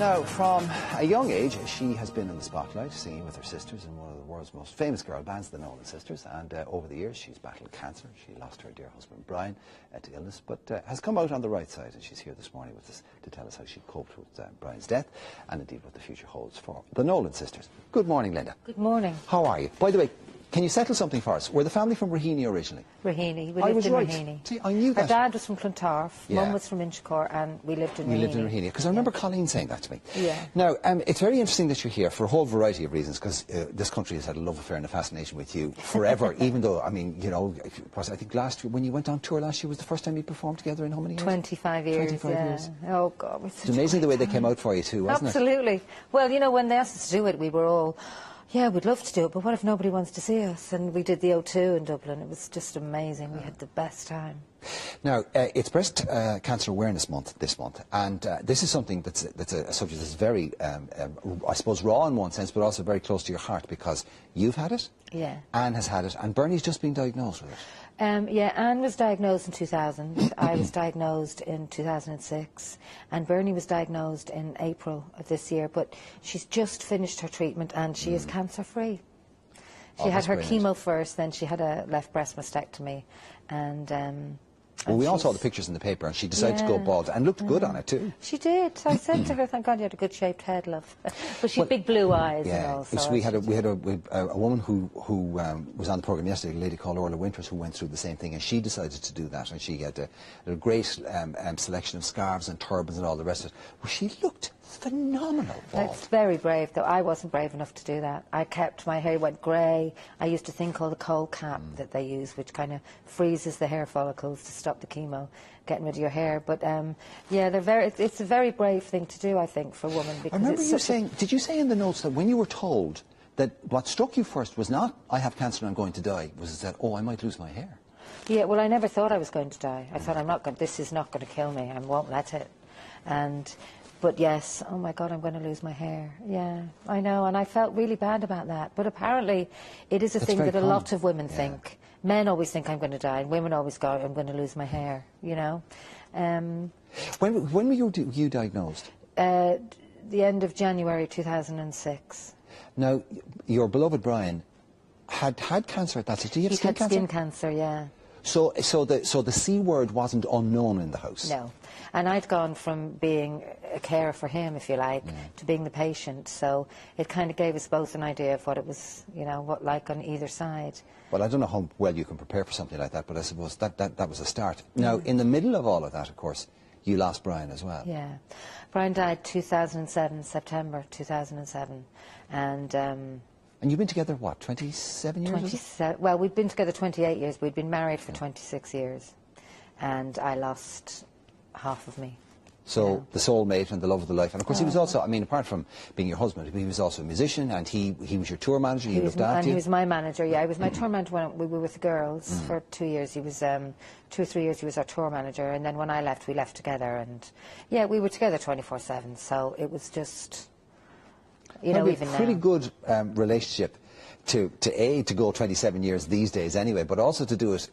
Now, from a young age, she has been in the spotlight, singing with her sisters in one of the world's most famous girl bands, the Nolan sisters, and over the years she's battled cancer. She lost her dear husband Brian to illness, but has come out on the right side, and she's here this morning with us to tell us how she coped with Brian's death, and indeed what the future holds for the Nolan sisters. Good morning, Linda. Good morning. How are you? By the way, can you settle something for us? Were the family from Raheny originally? Raheny. We I lived was in right. Raheny. See, I knew that. Our dad was from Clontarf, Yeah. Mum was from Inchicore, and we lived in Raheny. You lived in Raheny, because I remember Colleen saying that to me. Yeah. Now, it's very interesting that you're here for a whole variety of reasons, because this country has had a love affair and a fascination with you forever, even though, I mean, you know, I think last year, when you went on tour last year, was the first time you performed together in how many years? 25 years, 25 yeah. years. Oh, God. It's amazing the way they came out for you too, wasn't Absolutely. Well, you know, when they asked us to do it, we were all, yeah, we'd love to do it, but what if nobody wants to see us? And we did the O2 in Dublin. It was just amazing. We had the best time. Now, it's Breast Cancer Awareness Month this month, and this is something that's a subject that's very, I suppose, raw in one sense, but also very close to your heart, because you've had it, Yeah. Anne has had it, and Bernie's just been diagnosed with it. Yeah, Anne was diagnosed in 2000, I was diagnosed in 2006, and Bernie was diagnosed in April of this year, but she's just finished her treatment and she is cancer-free. She had her chemo first, then she had a left breast mastectomy, and well, we all saw the pictures in the paper, and she decided to go bald, and looked good on it too. She did. I said to her, "Thank God you had a good-shaped head, love." But she had big blue eyes. Yeah, and all, so we had a woman who was on the programme yesterday, a lady called Orla Winters, who went through the same thing, and she decided to do that, and she had a great selection of scarves and turbans and all the rest of it. Well, she looked phenomenal. It's very brave, though. I wasn't brave enough to do that. I kept my hair went grey. I used a thing called a cold cap that they use, which kind of freezes the hair follicles to stop the chemo getting rid of your hair. But yeah, it's a very brave thing to do, I think, for a woman. Because I remember you saying, did you say in the notes that when you were told that what struck you first was not, I have cancer and I'm going to die, was that, oh, I might lose my hair? Yeah, well, I never thought I was going to die. I thought, this is not going to kill me. I won't let it. But yes, oh my God, I'm going to lose my hair. Yeah, I know, and I felt really bad about that. But apparently it is a thing that a lot of women think. Men always think I'm going to die, and women always go, I'm going to lose my hair, you know. When were you diagnosed? The end of January 2006. Now, your beloved Brian had cancer at that stage. Did he have skin cancer? He had skin cancer, yeah. So the C word wasn't unknown in the house? No. And I'd gone from being a carer for him, if you like, to being the patient. So it kind of gave us both an idea of what it was, you know, what like on either side. Well, I don't know how well you can prepare for something like that, but I suppose that was a start. Now, in the middle of all of that, of course, you lost Brian as well. Yeah. Brian died 2007, September 2007. And you've been together, what, 27 years? 27. Well, we'd been together 28 years. We'd been married for 26 years. And I lost half of me. So the soulmate and the love of the life. And of course he was also, I mean, apart from being your husband, he was also a musician, and he was your tour manager. He looked after you. He was my manager, yeah. He was my tour manager when we were with the girls for 2 years. He was 2 or 3 years he was our tour manager, and then when I left, we left together, and yeah, we were together 24/7. So it was just, you know, even now. Pretty good relationship to go 27 years these days anyway, but also to do it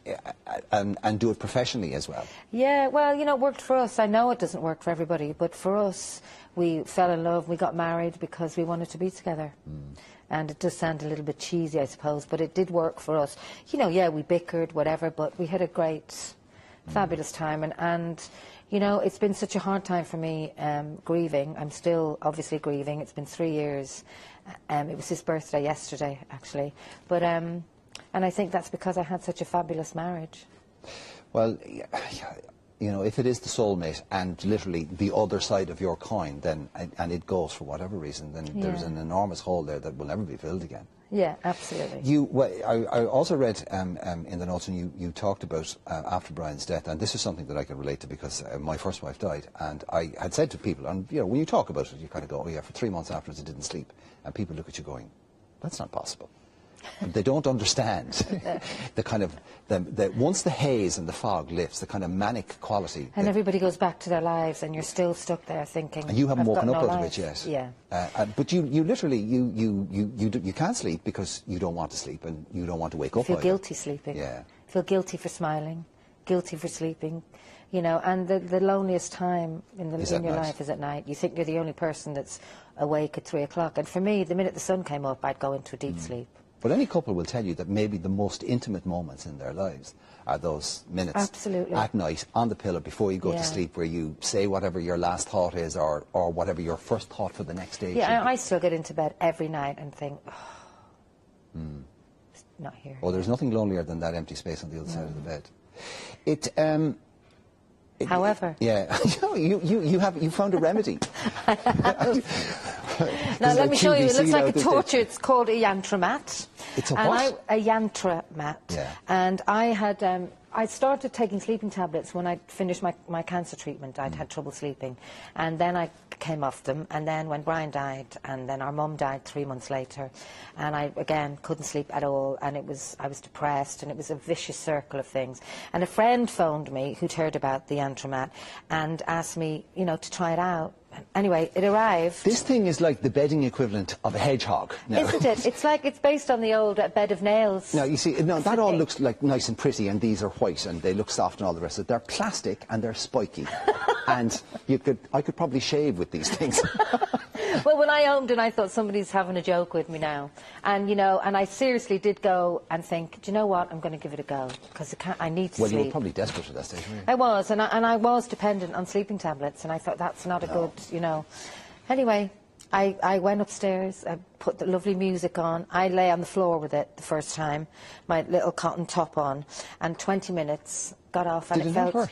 and do it professionally as well. Yeah, well, you know, it worked for us. I know it doesn't work for everybody, but for us, we fell in love, we got married because we wanted to be together. And it does sound a little bit cheesy, I suppose, but it did work for us. You know, yeah, we bickered, whatever, but we had a great, fabulous time. And you know, it's been such a hard time for me grieving. I'm still obviously grieving. It's been 3 years. It was his birthday yesterday, actually. But and I think that's because I had such a fabulous marriage. Well, you know, if it is the soulmate and literally the other side of your coin, then and it goes for whatever reason, then there's an enormous hole there that will never be filled again. Yeah, absolutely. I also read in the notes, and you talked about after Brian's death, and this is something that I can relate to because my first wife died, and I had said to people, and you know, when you talk about it, you kind of go, oh yeah, for 3 months afterwards I didn't sleep, and people look at you going, that's not possible. And they don't understand the kind of, once the haze and the fog lifts, the kind of manic quality. And everybody goes back to their lives, and you're still stuck there thinking. And you haven't woken up out of it yet. Yeah. But you literally, you can't sleep because you don't want to sleep and you don't want to wake up. You feel guilty sleeping. Yeah. You feel guilty for smiling, guilty for sleeping, You know, and the loneliest time in your night. life is at night. You think you're the only person that's awake at 3 o'clock. And for me, the minute the sun came up, I'd go into a deep sleep. But any couple will tell you that maybe the most intimate moments in their lives are those minutes Absolutely. at night on the pillow before you go to sleep, where you say whatever your last thought is, or whatever your first thought for the next day. Yeah, I still get into bed every night and think, oh, it's not here. Oh, there's nothing lonelier than that empty space on the other side of the bed. However, yeah, you found a remedy. Now let me show you. It looks like a torture. It's called a yantra mat. It's a what? A yantra mat. Yeah. And I had I started taking sleeping tablets when I finished my cancer treatment. I'd had trouble sleeping, and then I came off them. And then when Brian died, and then our mum died 3 months later, and I again couldn't sleep at all. And I was depressed, and it was a vicious circle of things. And a friend phoned me who'd heard about the yantra mat and asked me, you know, to try it out. Anyway, it arrived. This thing is like the bedding equivalent of a hedgehog. Now. Isn't it? It's based on the old bed of nails. Now, you see, that all looks like nice and pretty, and these are white, and they look soft and all the rest of it. They're plastic, and they're spiky. And I could probably shave with these things. Well, when I owned it, I thought somebody's having a joke with me now. And, you know, and I seriously did go and think, do you know what, I'm going to give it a go, because I need to sleep. Well, you were probably desperate at that stage, weren't you? I was, and I was dependent on sleeping tablets, and I thought that's not a good, you know. Anyway, I went upstairs, I put the lovely music on. I lay on the floor with it the first time, my little cotton top on, and 20 minutes, got off, and Did it not hurt?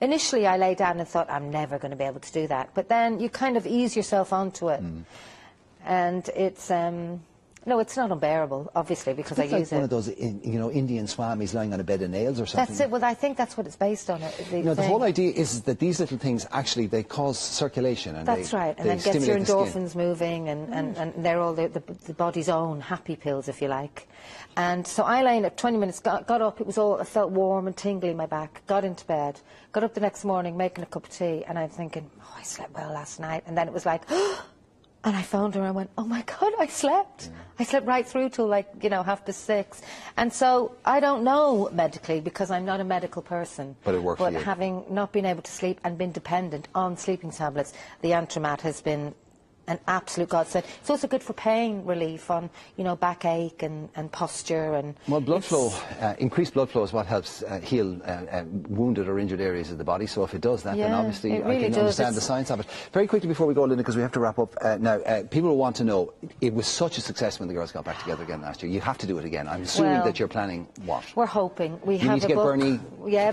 Initially, I lay down and thought, I'm never going to be able to do that. But then you kind of ease yourself onto it. And it's, no, it's not unbearable, obviously, because I use it. It's like one of those, Indian swamis lying on a bed of nails or something. That's it. Well, I think that's what it's based on. The whole idea is that these little things, actually, they cause circulation. And that's right. And then gets your endorphins moving, and they're all the body's own happy pills, if you like. And so I lay in it 20 minutes, got up, I felt warm and tingly in my back, got into bed, got up the next morning making a cup of tea, and I'm thinking, oh, I slept well last night. And then it was like, and I phoned her and I went, oh my God, I slept. I slept right through till 6:30. And so I don't know medically, because I'm not a medical person. But it worked for you. But having not been able to sleep and been dependent on sleeping tablets, the Antramat has been an absolute godsend. It's also good for pain relief on, backache and posture and... Well, blood flow, increased blood flow is what helps heal wounded or injured areas of the body. So if it does that, then obviously it really I can understand the science of it. Very quickly before we go, Linda, because we have to wrap up now, people will want to know, it was such a success when the girls got back together again last year. You have to do it again. I'm assuming that you're planning what? We're hoping. We you have need to get Bernie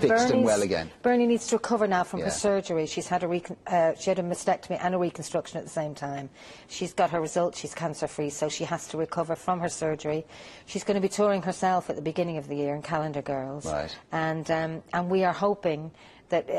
fixed and well again. Bernie needs to recover now from her surgery. She's had she had a mastectomy and a reconstruction at the same time. She's got her results, she's cancer-free, so she has to recover from her surgery. She's going to be touring herself at the beginning of the year in Calendar Girls. Right. And we are hoping that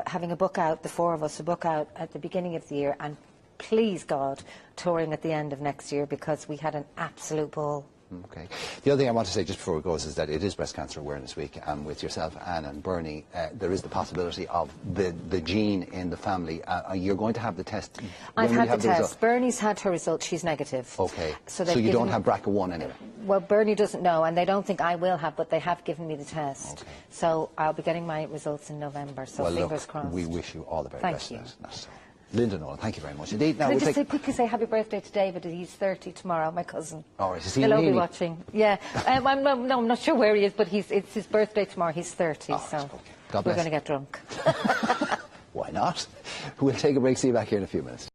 having a book out, the four of us, a book out at the beginning of the year, and please God, touring at the end of next year, because we had an absolute ball. Okay. The other thing I want to say just before it goes is that it is Breast Cancer Awareness Week, and with yourself, Anne and Bernie, there is the possibility of the gene in the family. You're going to have the test. I've had the test. Bernie's had her results. She's negative. Okay. So you don't have BRCA1 anyway? Well, Bernie doesn't know, and they don't think I will have, but they have given me the test. Okay. So I'll be getting my results in November, so fingers crossed. We wish you all the very best. Thank you. Linda, Nolan, thank you very much indeed. Now, can I just quickly say happy birthday to David? He's 30 tomorrow, my cousin. All right, is he He'll all be watching. Yeah, I'm not sure where he is, but it's his birthday tomorrow. He's 30, so okay. God bless. We're going to get drunk. Why not? We'll take a break. See you back here in a few minutes.